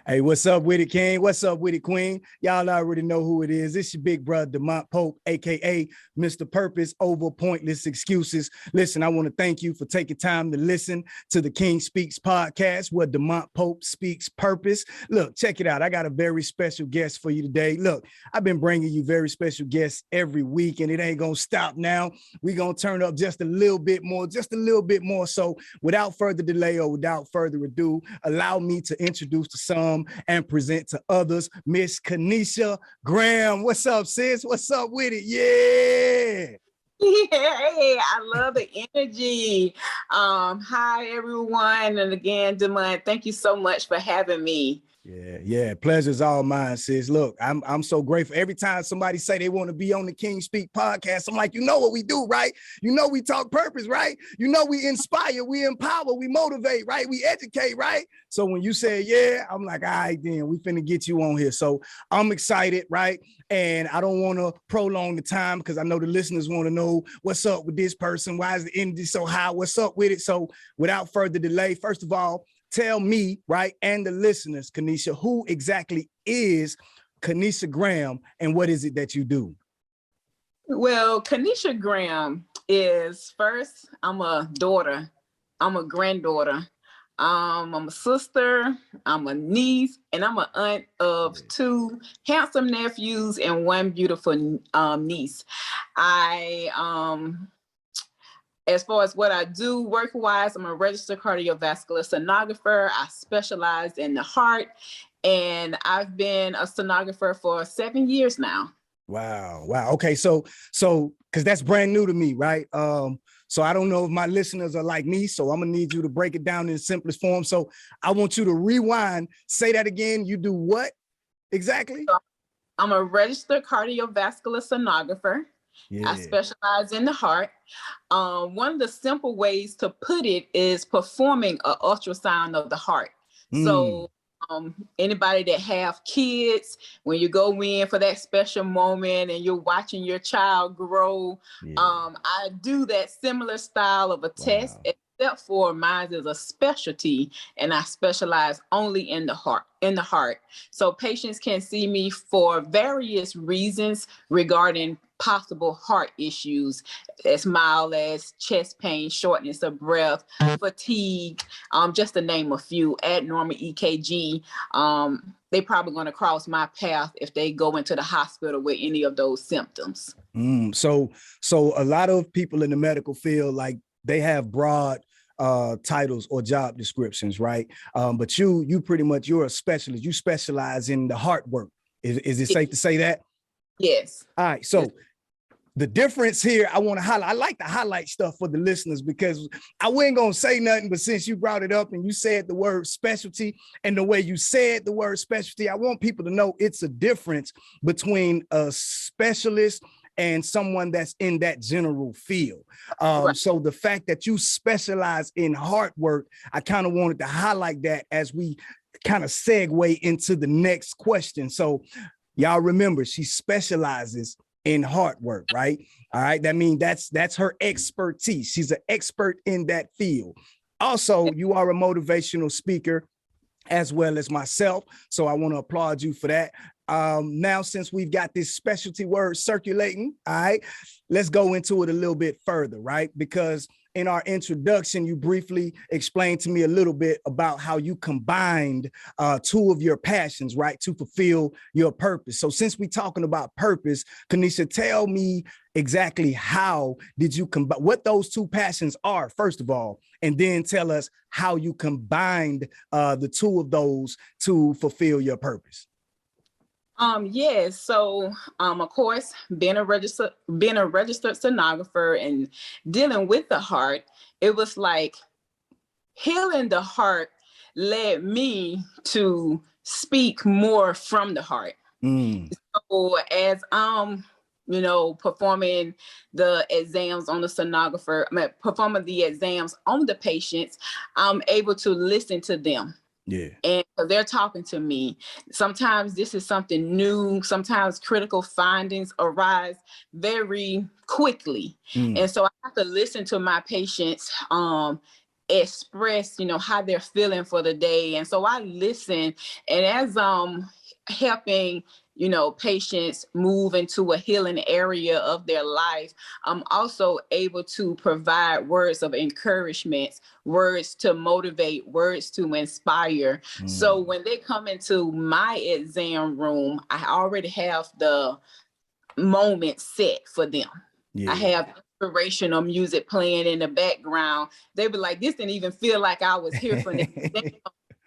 Hey, what's up with it, King? What's up with it, Queen? Y'all already know who it is. It's your big brother, Demont Pope, aka Mr. Purpose over Pointless Excuses. Listen, I want to thank you for taking time to listen to the King Speaks podcast, where Demont Pope speaks purpose. Look, check it out. I got a very special guest for you today. Look, I've been bringing you very special guests every week, and it ain't gonna stop now. We're gonna turn up just a little bit more. So without further delay or without further ado, allow me to introduce to some and present to others, Miss Kanisha Graham. What's up, sis? What's up with it? Yeah. Hey, I love the energy. Hi, everyone. And again, Demont, thank you so much for having me. Yeah. Pleasure's all mine, sis. Look, I'm so grateful. Every time somebody say they want to be on the King Speak podcast, I'm like, you know what we do, right? You know we talk purpose, right? You know we inspire, we empower, we motivate, right? We educate, right? So when you say yeah, I'm like, all right, then we finna get you on here. So I'm excited, right? And I don't want to prolong the time because I know the listeners want to know what's up with this person. Why is the energy so high? What's up with it? So without further delay, first of all, tell me, right, and the listeners, Kanisha, who exactly is Kanisha Graham and what is it that you do? Well, Kanisha Graham is first, I'm a daughter, I'm a granddaughter, I'm a sister, I'm a niece, and I'm an aunt of two handsome nephews and one beautiful niece. As far as what I do work-wise, I'm a registered cardiovascular sonographer. I specialize in the heart, and I've been a sonographer for 7 years now. Wow. Okay, so because that's brand new to me, right? So I don't know if my listeners are like me, so I'm gonna need you to break it down in the simplest form. So I want you to rewind. Say that again. You do what exactly? So I'm a registered cardiovascular sonographer. Yeah. I specialize in the heart. One of the simple ways to put it is performing an ultrasound of the heart. So anybody that have kids, when you go in for that special moment and you're watching your child grow, I do that similar style of a test, except for mine is a specialty, and I specialize only in the heart. So patients can see me for various reasons regarding possible heart issues, as mild as chest pain, shortness of breath, fatigue, just to name a few, abnormal EKG. They probably going to cross my path if they go into the hospital with any of those symptoms. So a lot of people in the medical field, like, they have broad titles or job descriptions, right? But you pretty much, you're a specialist. You specialize in the heart work. Is it safe to say that? Yes. All right. So the difference here, I want to highlight. I like to highlight stuff for the listeners because I wasn't going to say nothing, but since you brought it up and you said the word specialty, and the way you said the word specialty, I want people to know it's a difference between a specialist and someone that's in that general field. So the fact that you specialize in heart work, I kind of wanted to highlight that as we kind of segue into the next question. So y'all remember, she specializes in heart work, right? All right. That means that's her expertise. She's an expert in that field. Also, you are a motivational speaker as well as myself. So I want to applaud you for that. Now, since we've got this specialty word circulating, all right, let's go into it a little bit further, right? Because in our introduction, you briefly explained to me a little bit about how you combined two of your passions, right, to fulfill your purpose. So since we're talking about purpose, Kanisha, tell me exactly how did you combine, what those two passions are, first of all, and then tell us how you combined the two of those to fulfill your purpose. Yes. So, of course, being a registered sonographer and dealing with the heart, it was like healing the heart led me to speak more from the heart. So as performing the exams on the sonographer, performing the exams on the patients, I'm able to listen to them. Yeah. And they're talking to me. Sometimes this is something new. Sometimes critical findings arise very quickly. And so I have to listen to my patients express, how they're feeling for the day. And so I listen, and as helping, patients move into a healing area of their life, I'm also able to provide words of encouragement, words to motivate, words to inspire. So when they come into my exam room, I already have the moment set for them. I have inspirational music playing in the background. They be like, this didn't even feel like I was here for the exam,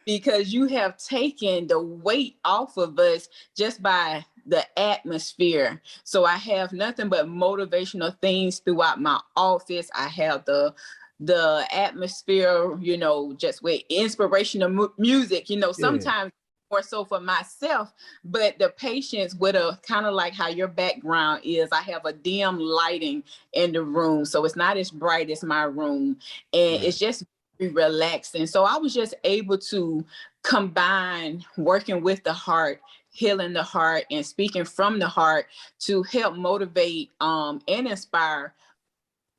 because you have taken the weight off of us just by the atmosphere. So I have nothing but motivational things throughout my office. I have the atmosphere, just with inspirational music, sometimes more so for myself, but the patients with a kind of like how your background is. I have a dim lighting in the room, so it's not as bright as my room, and it's just relaxing. So I was just able to combine working with the heart, healing the heart, and speaking from the heart to help motivate and inspire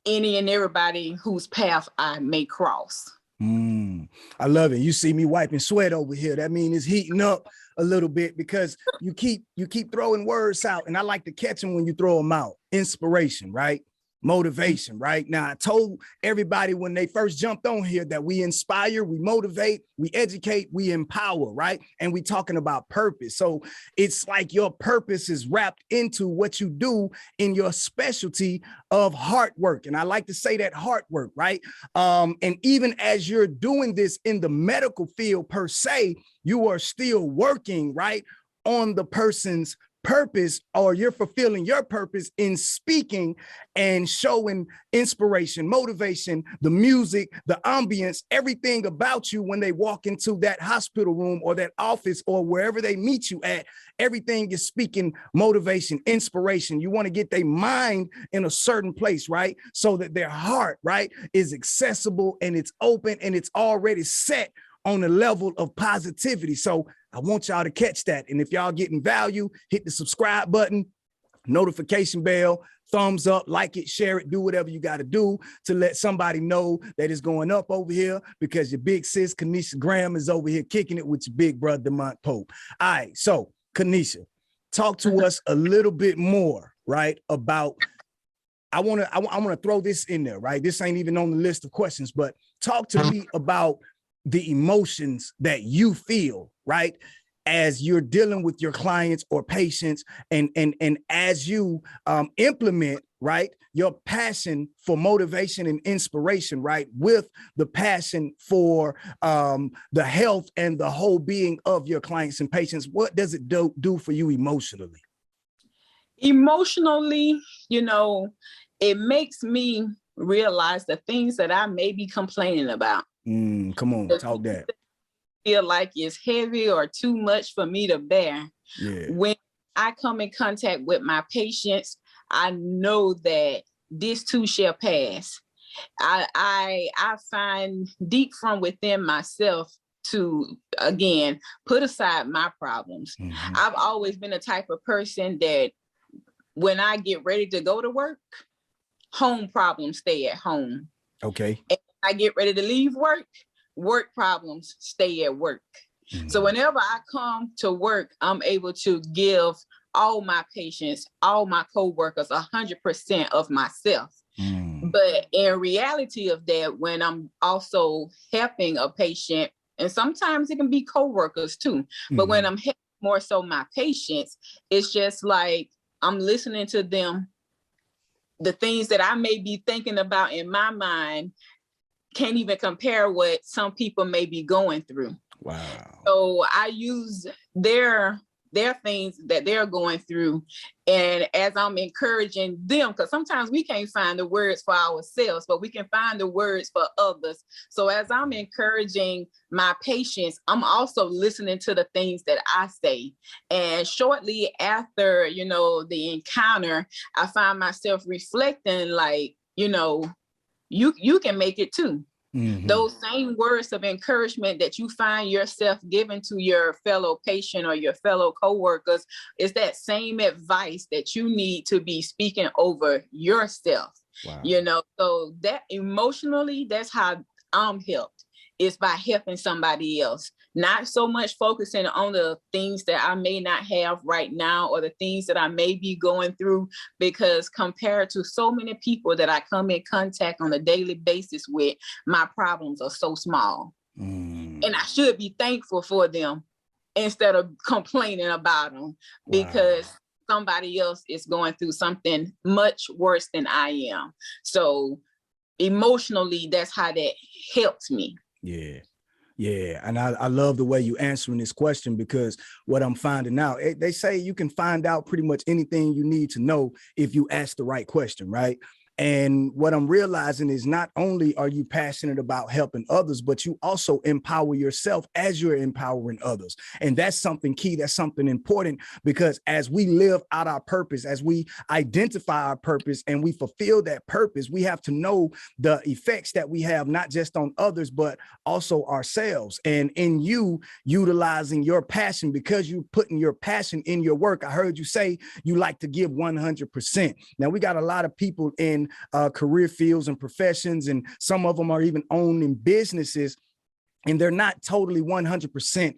any and everybody whose path I may cross. I love it. You see me wiping sweat over here. That means it's heating up a little bit, because you keep throwing words out, and I like to catch them when you throw them out. Inspiration, right? Motivation, right? Now, I told everybody when they first jumped on here that we inspire, we motivate, we educate, we empower, right? And we talking about purpose. So it's like your purpose is wrapped into what you do in your specialty of heart work. And I like to say that heart work, right? And even as you're doing this in the medical field per se, you are still working, right, on the person's purpose, or you're fulfilling your purpose in speaking and showing inspiration, motivation, the music, the ambience, everything about you when they walk into that hospital room or that office or wherever they meet you at. Everything is speaking motivation, inspiration. You want to get their mind in a certain place, right? So that their heart, right, is accessible and it's open and it's already set on a level of positivity. So I want y'all to catch that. And if y'all getting value, hit the subscribe button, notification bell, thumbs up, like it, share it, do whatever you got to do to let somebody know that it's going up over here, because your big sis, Kanisha Graham, is over here kicking it with your big brother, Demont Pope. All right. So Kanisha, talk to us a little bit more, right, about, I want to throw this in there, right? This ain't even on the list of questions, but talk to me about the emotions that you feel, right, as you're dealing with your clients or patients, and as you implement, right, your passion for motivation and inspiration, right, with the passion for the health and the whole being of your clients and patients. What does it do for you emotionally? Emotionally, it makes me realize the things that I may be complaining about. Come on, talk that. Feel like it's heavy or too much for me to bear. When I come in contact with my patients, I know that this too shall pass. I find deep from within myself to, again, put aside my problems. I've always been the type of person that when I get ready to go to work, home problems stay at home. Okay. And I get ready to leave work, work problems stay at work. So whenever I come to work, I'm able to give all my patients, all my coworkers 100% of myself. But in reality of that, when I'm also helping a patient, and sometimes it can be coworkers too, but when I'm helping more so my patients, it's just like I'm listening to them. The things that I may be thinking about in my mind can't even compare what some people may be going through. Wow. So I use their things that they're going through, and as I'm encouraging them, because sometimes we can't find the words for ourselves, but we can find the words for others. So as I'm encouraging my patients, I'm also listening to the things that I say. And shortly after, the encounter, I find myself reflecting like, you can make it too. Those same words of encouragement that you find yourself giving to your fellow patient or your fellow coworkers is that same advice that you need to be speaking over yourself. Wow. So that emotionally, that's how I'm helped is by helping somebody else, not so much focusing on the things that I may not have right now or the things that I may be going through, because compared to so many people that I come in contact on a daily basis with, my problems are so small. And I should be thankful for them instead of complaining about them, because somebody else is going through something much worse than I am. So emotionally, that's how that helps me. Yeah. Yeah. And I love the way you answering this question, because what I'm finding out, they say you can find out pretty much anything you need to know if you ask the right question, right? And what I'm realizing is not only are you passionate about helping others, but you also empower yourself as you're empowering others. And that's something key. That's something important, because as we live out our purpose, as we identify our purpose and we fulfill that purpose, we have to know the effects that we have, not just on others, but also ourselves. And in you utilizing your passion, because you're putting your passion in your work, I heard you say you like to give 100%. Now, we got a lot of people in career fields and professions, and some of them are even owning businesses, and they're not totally 100%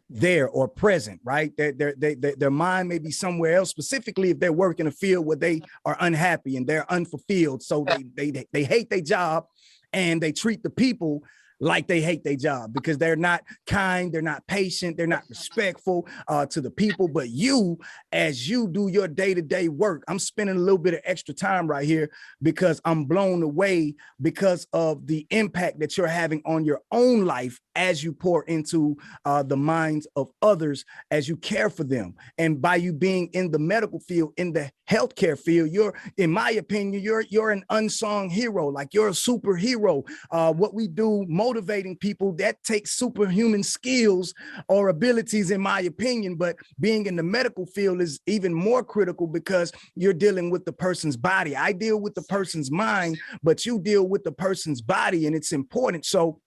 there or present, right? Their mind may be somewhere else, specifically if they're working a field where they are unhappy and they're unfulfilled. So they hate their job, and they treat the people like they hate their job because they're not kind, they're not patient, they're not respectful to the people. But you, as you do your day-to-day work, I'm spending a little bit of extra time right here because I'm blown away because of the impact that you're having on your own life as you pour into the minds of others, as you care for them. And by you being in the medical field, in the healthcare field, you're, in my opinion, you're an unsung hero, like you're a superhero. What we do, motivating people, that takes superhuman skills or abilities, in my opinion. But being in the medical field is even more critical because you're dealing with the person's body. I deal with the person's mind, but you deal with the person's body, and it's important. So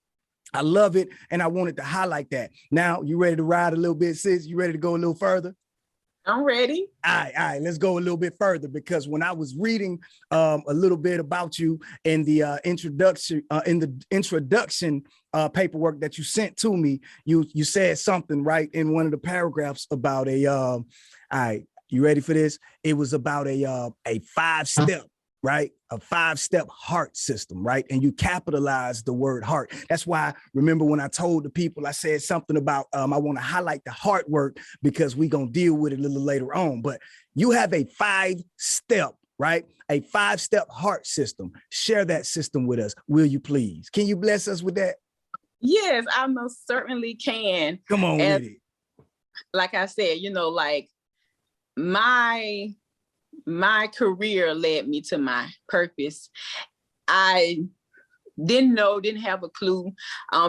I love it, and I wanted to highlight that. Now, you ready to ride a little bit, sis? You ready to go a little further? I'm ready. All right, let's go a little bit further, because when I was reading a little bit about you in the introduction paperwork that you sent to me, you said something right in one of the paragraphs about all right, you ready for this? It was about a 5-step, right? A 5-step heart system, right? And you capitalize the word heart. That's why, remember when I told the people, I said something about, I want to highlight the heart work because we're going to deal with it a little later on. But you have a 5-step, right? A 5-step heart system. Share that system with us, will you please? Can you bless us with that? Yes, I most certainly can. Come on with it. Like I said, like my career led me to my purpose. I didn't have a clue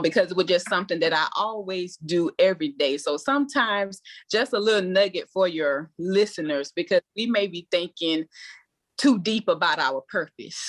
because it was just something that I always do every day. So sometimes just a little nugget for your listeners, because we may be thinking too deep about our purpose.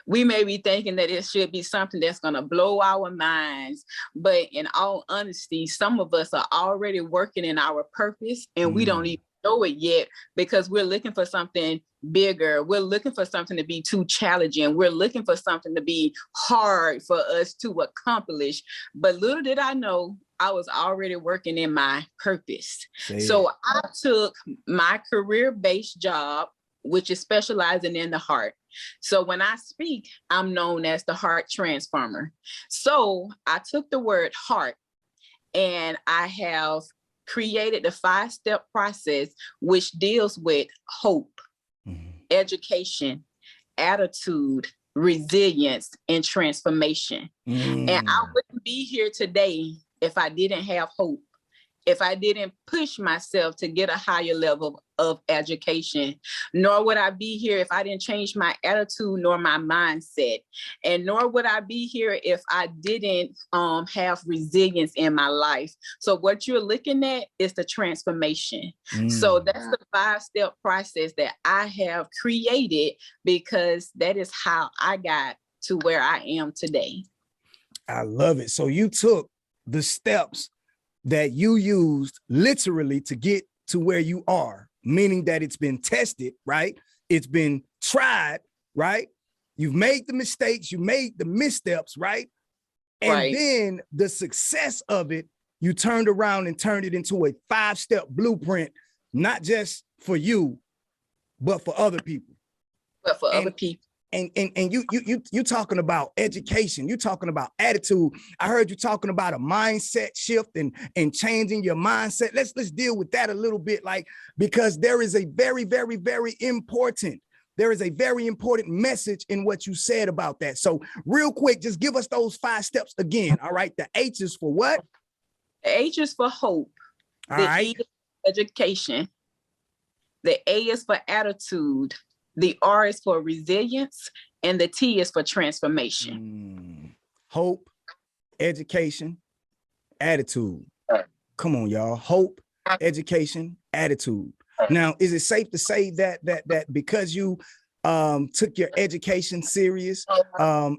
We may be thinking that it should be something that's going to blow our minds. But in all honesty, some of us are already working in our purpose, and we don't even know it yet because we're looking for something bigger. We're looking for something to be too challenging. We're looking for something to be hard for us to accomplish. But little did I know, I was already working in my purpose. So I took my career-based job, which is specializing in the heart. So when I speak, I'm known as the heart transformer. So I took the word heart, and I have created the 5-step process, which deals with hope, education, attitude, resilience, and transformation. And I wouldn't be here today if I didn't have hope, if I didn't push myself to get a higher level of education, nor would I be here if I didn't change my attitude nor my mindset. And nor would I be here if I didn't have resilience in my life. So what you're looking at is the transformation. So that's the 5-step process that I have created, because that is how I got to where I am today. I love it. So you took the steps that you used literally to get to where you are, meaning that it's been tested, right? It's been tried, right? You've made the mistakes, you made the missteps, right? And then the success of it, you turned around and turned it into a 5-step blueprint, not just for you, but for other people. And you talking about education, you talking about attitude. I heard you talking about a mindset shift and changing your mindset. Let's deal with that a little bit, like, because there is a very, very, very important message in what you said about that. So real quick, just give us those 5 steps again. All right. The H is for what? The H is for hope. All the right. E is for education. The A is for attitude. The R is for resilience. And the T is for transformation. Hope, education, attitude. Come on, y'all. Hope, education, attitude. Now, is it safe to say that because you took your education serious,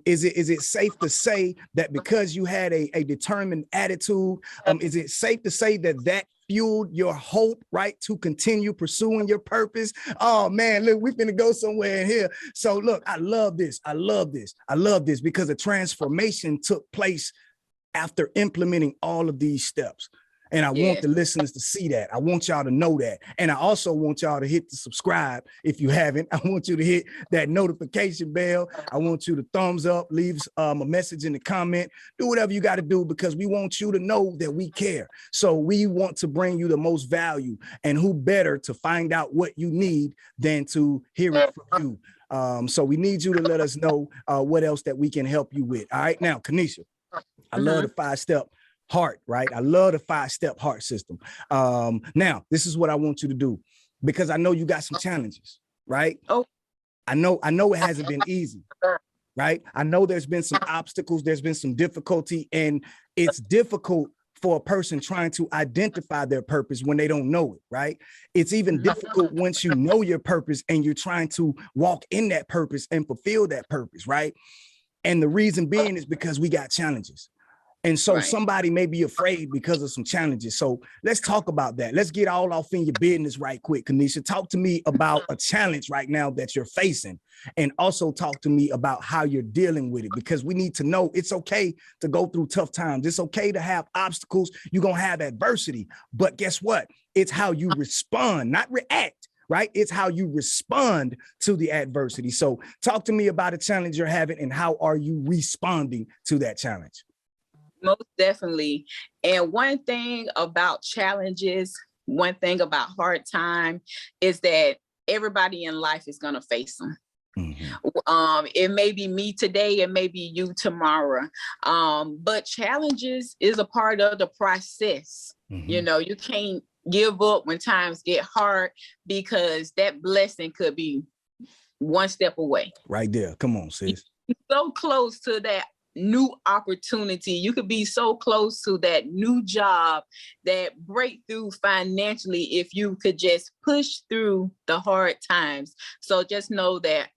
is it safe to say that because you had a determined attitude, is it safe to say that fueled your hope, right, to continue pursuing your purpose? Oh man, look, we're gonna go somewhere in here. So look, I love this because a transformation took place after implementing all of these steps. And I want the listeners to see that. I want y'all to know that. And I also want y'all to hit the subscribe if you haven't. I want you to hit that notification bell. I want you to thumbs up, leave a message in the comment, do whatever you got to do, because we want you to know that we care. So we want to bring you the most value, and who better to find out what you need than to hear it from you. So we need you to let us know what else that we can help you with. All right. Now, Kenisha, I love the 5-step heart, right? I love the 5-step heart system. Now, this is what I want you to do, because I know you got some challenges, right? I know it hasn't been easy, right? I know there's been some obstacles, there's been some difficulty, and it's difficult for a person trying to identify their purpose when they don't know it, right? It's even difficult once you know your purpose and you're trying to walk in that purpose and fulfill that purpose, right? And the reason being is because we got challenges. And so somebody may be afraid because of some challenges. So let's talk about that. Let's get all off in your business right quick, Kenisha. Talk to me about a challenge right now that you're facing, and also talk to me about how you're dealing with it, because we need to know it's okay to go through tough times. It's okay to have obstacles. You're going to have adversity, but guess what? It's how you respond, not react. Right? It's how you respond to the adversity. So talk to me about a challenge you're having, and how are you responding to that challenge? Most definitely. And one thing about challenges, one thing about hard time is that everybody in life is going to face them. It may be me today, it may be you tomorrow. But challenges is a part of the process. You know, you can't give up when times get hard, because that blessing could be one step away. Right there. Come on, sis. So close to that new opportunity. You could be so close to that new job, that breakthrough financially, if you could just push through the hard times. So just know that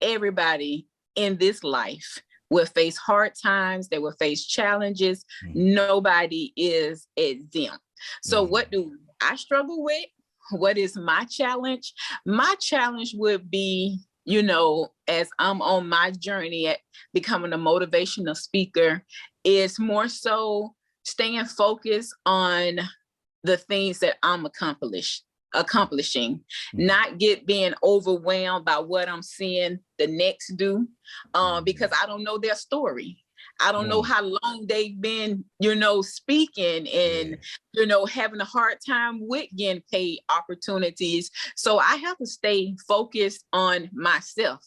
everybody in this life will face hard times. They will face challenges. Nobody is exempt. So what do I struggle with? What is my challenge? My challenge would be, you know, as I'm on my journey at becoming a motivational speaker, is more so staying focused on the things that I'm accomplishing, not being overwhelmed by what I'm seeing the next do, because I don't know their story. I don't know how long they've been, you know, speaking and, you know, having a hard time with getting paid opportunities. So I have to stay focused on myself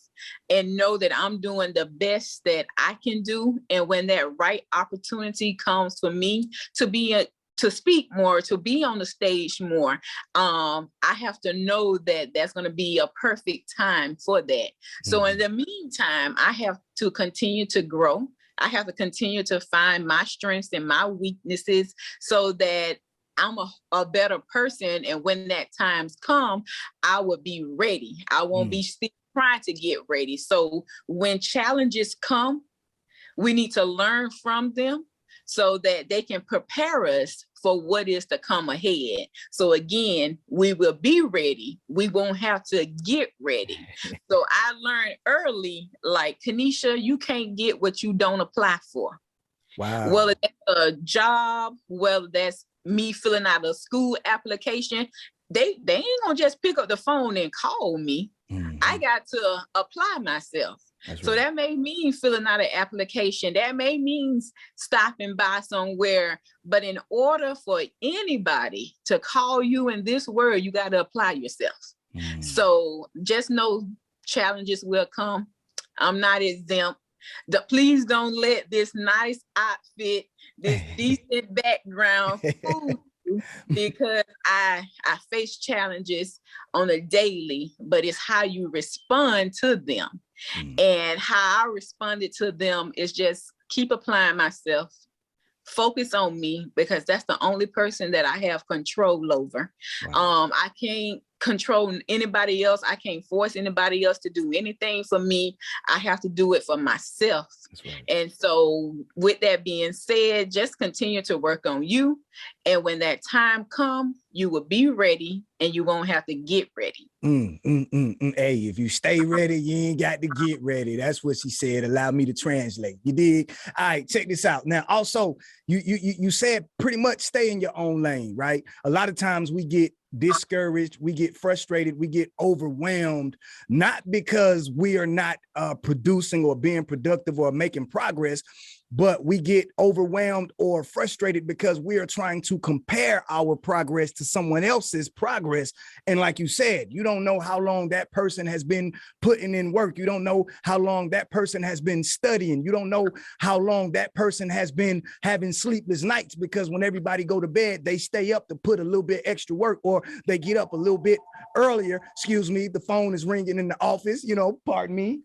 and know that I'm doing the best that I can do. And when that right opportunity comes for me to speak more, to be on the stage more, I have to know that that's going to be a perfect time for that. So in the meantime, I have to continue to grow. I have to continue to find my strengths and my weaknesses so that I'm a better person. And when that time's come, I will be ready. I won't be still trying to get ready. So when challenges come, we need to learn from them so that they can prepare us for what is to come ahead. So again, we will be ready. We won't have to get ready. So I learned early, like, Kenisha, you can't get what you don't apply for. Wow. Whether that's a job, whether that's me filling out a school application, they ain't gonna just pick up the phone and call me. Mm-hmm. I got to apply myself. That's so right. that may mean filling out an application. That may mean stopping by somewhere. But in order for anybody to call you in this world, you got to apply yourself. Mm. So just know challenges will come. I'm not exempt. Please don't let this nice outfit, this decent background fool you, because I face challenges on a daily, but it's how you respond to them. And how I responded to them is just keep applying myself, focus on me, because that's the only person that I have control over. Wow. I can't control anybody else. I can't force anybody else to do anything for me. I have to do it for myself. That's right. And so with that being said, just continue to work on you. And when that time comes, you will be ready and you won't have to get ready. Hey, if you stay ready, you ain't got to get ready. That's what she said. Allow me to translate. You dig? All right, check this out. Now, also, you said pretty much stay in your own lane, right? A lot of times we get discouraged, we get frustrated, we get overwhelmed, not because we are not producing or being productive or making progress, but we get overwhelmed or frustrated because we are trying to compare our progress to someone else's progress. And like you said, you don't know how long that person has been putting in work. You don't know how long that person has been studying. You don't know how long that person has been having sleepless nights, because when everybody go to bed, they stay up to put a little bit extra work, or they get up a little bit earlier. Excuse me, the phone is ringing in the office, pardon me.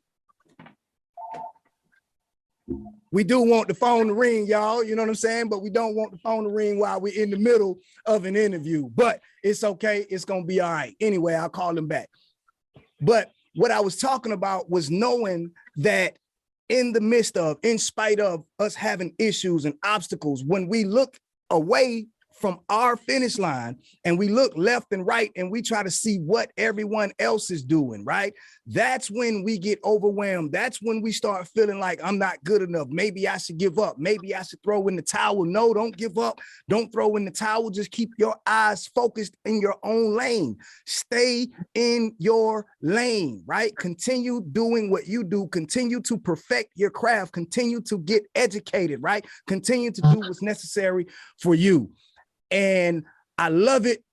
We do want the phone to ring, y'all, you know what I'm saying? But we don't want the phone to ring while we're in the middle of an interview. But it's okay. It's going to be all right. Anyway, I'll call him back. But what I was talking about was knowing that in spite of us having issues and obstacles, when we look away from our finish line and we look left and right and we try to see what everyone else is doing, right? That's when we get overwhelmed. That's when we start feeling like I'm not good enough. Maybe I should give up. Maybe I should throw in the towel. No, don't give up. Don't throw in the towel. Just keep your eyes focused in your own lane. Stay in your lane, right? Continue doing what you do. Continue to perfect your craft. Continue to get educated, right? Continue to do what's necessary for you. And I love it,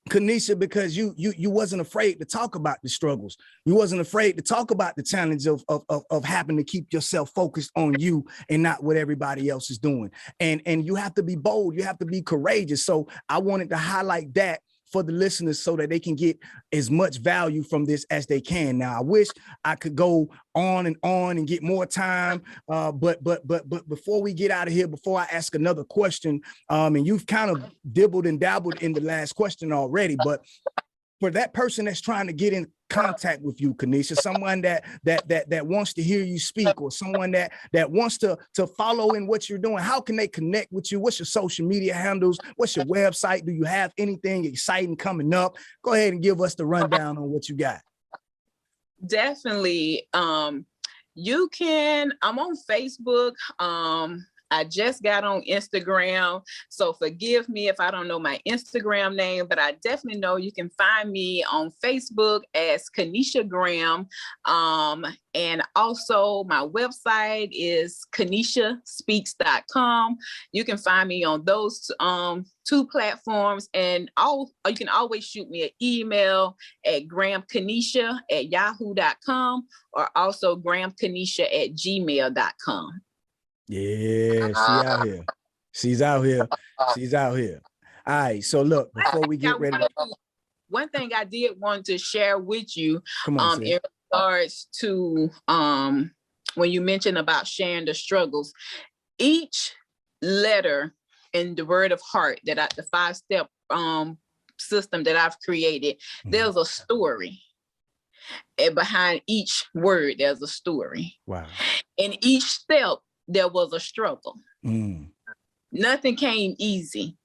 Kenisha, because you wasn't afraid to talk about the struggles. You wasn't afraid to talk about the challenge of having to keep yourself focused on you and not what everybody else is doing. And you have to be bold. You have to be courageous. So I wanted to highlight that for the listeners so that they can get as much value from this as they can. Now, I wish I could go on and get more time. But before we get out of here, before I ask another question, and you've kind of dibbled and dabbled in the last question already, but for that person that's trying to get in contact with you, Kenisha, someone that wants to hear you speak, or someone that wants to follow in what you're doing, how can they connect with you? What's your social media handles? What's your website? Do you have anything exciting coming up? Go ahead and give us the rundown on what you got. Definitely. I'm on Facebook. I just got on Instagram, so forgive me if I don't know my Instagram name, but I definitely know you can find me on Facebook as Kenisha Graham. And also my website is KenishaSpeaks.com. You can find me on those two platforms, and you can always shoot me an email at grahamkenisha@yahoo.com, or also grahamkenisha@gmail.com. Yeah, she's out here. All right, so look, before we get ready, one thing I did want to share with you, in regards to when you mentioned about sharing the struggles, each letter in the word of heart the 5-step system that I've created, there's a story. And behind each word, there's a story. Wow. In each step, there was a struggle. Nothing came easy.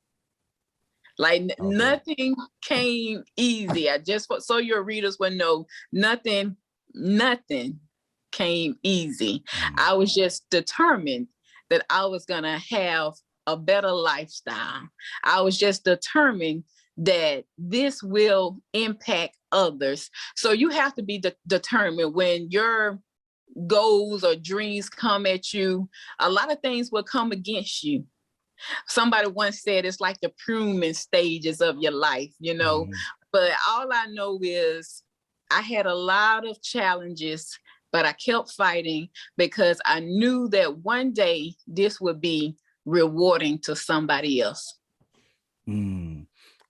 Nothing came easy. So your readers will know, nothing came easy. I was just determined that I was going to have a better lifestyle. I was just determined that this will impact others. So you have to be determined when your goals or dreams come at you. A lot of things will come against you. Somebody once said it's like the pruning stages of your life, you know. Mm-hmm. But all I know is I had a lot of challenges, but I kept fighting because I knew that one day this would be rewarding to somebody else.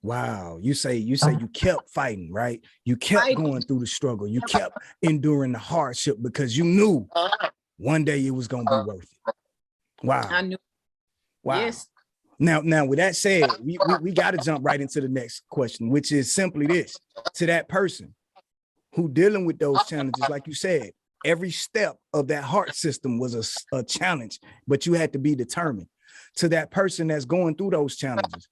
Wow. You say you kept fighting, right? You kept going through the struggle. You kept enduring the hardship because you knew one day it was going to be worth it. Wow. I knew. Wow. Yes. Now, with that said, we got to jump right into the next question, which is simply this: to that person who dealing with those challenges, like you said, every step of that heart system was a challenge, but you had to be determined. To that person that's going through those challenges,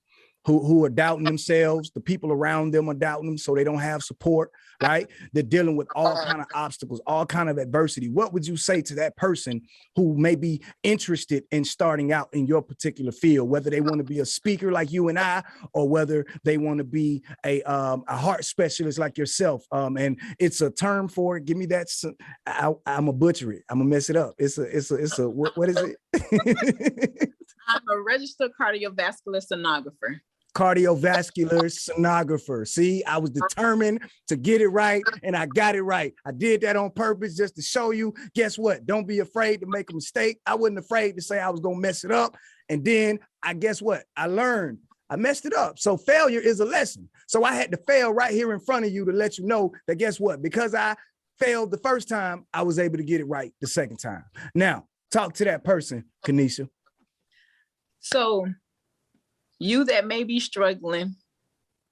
who are doubting themselves, the people around them are doubting them, so they don't have support, right? They're dealing with all kind of obstacles, all kind of adversity. What would you say to that person who may be interested in starting out in your particular field, whether they want to be a speaker like you and I, or whether they want to be a heart specialist like yourself? And it's a term for it. Give me that. I'm gonna butcher it. I'm gonna mess it up. It's a what is it? I'm a registered cardiovascular sonographer. Cardiovascular sonographer. See, I was determined to get it right, and I got it right. I did that on purpose just to show you, guess what? Don't be afraid to make a mistake. I wasn't afraid to say I was going to mess it up. And then guess what? I learned. I messed it up. So failure is a lesson. So I had to fail right here in front of you to let you know that guess what? Because I failed the first time, I was able to get it right the second time. Now, talk to that person, Kenisha. So you that may be struggling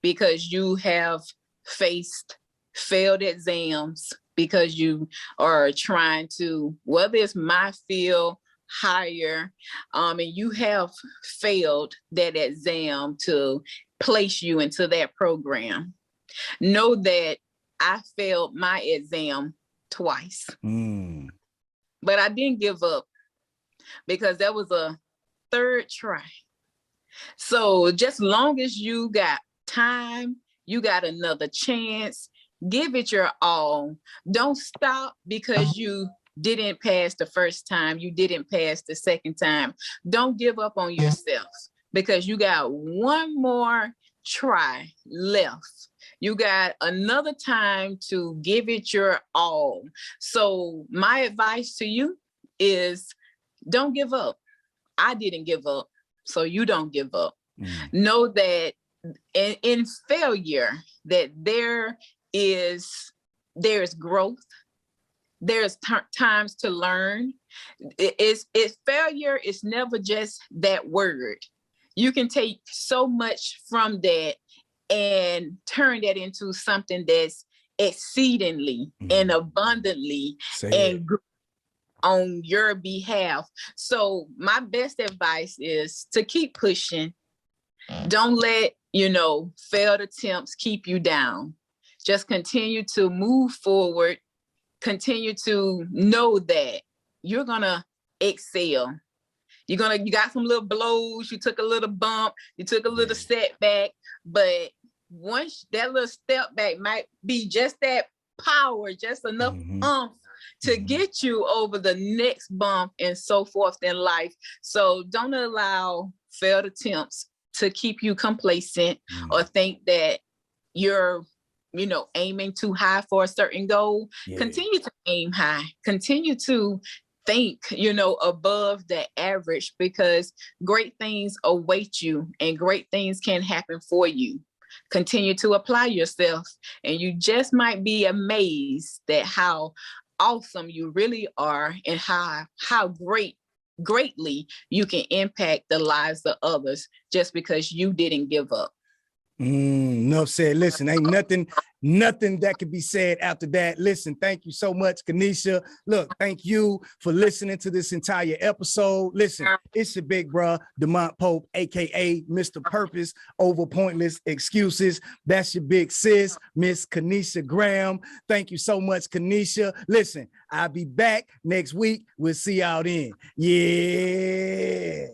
because you have faced failed exams, because you are trying to, whether it's my field, higher, and you have failed that exam to place you into that program. Know that I failed my exam twice, but I didn't give up because that was a third try. So just long as you got time, you got another chance, give it your all. Don't stop because you didn't pass the first time, you didn't pass the second time. Don't give up on yourself because you got one more try left. You got another time to give it your all. So my advice to you is don't give up. I didn't give up, so you don't give up. Know that in failure, that there is growth. There's times to learn. Failure is never just that word. You can take so much from that and turn that into something that's exceedingly and abundantly and on your behalf. So my best advice is to keep pushing. Don't let, failed attempts keep you down. Just continue to move forward. Continue to know that you're gonna excel. You got some little blows, you took a little bump, you took a little setback, but once that little step back might be just that power, just enough to get you over the next bump and so forth in life. So don't allow failed attempts to keep you complacent or think that you're, aiming too high for a certain goal. Continue to aim high. Continue to think, above the average, because great things await you and great things can happen for you. Continue to apply yourself, and you just might be amazed at how awesome you really are and how greatly you can impact the lives of others just because you didn't give up. Enough said. Listen, ain't Nothing that can be said after that. Listen, thank you so much, Kenisha. Look, thank you for listening to this entire episode. Listen, it's your big bruh, Demont Pope, aka Mr. Purpose over Pointless Excuses. That's your big sis, Miss Kanisha Graham. Thank you so much, Kenisha. Listen, I'll be back next week. We'll see y'all then. Yeah.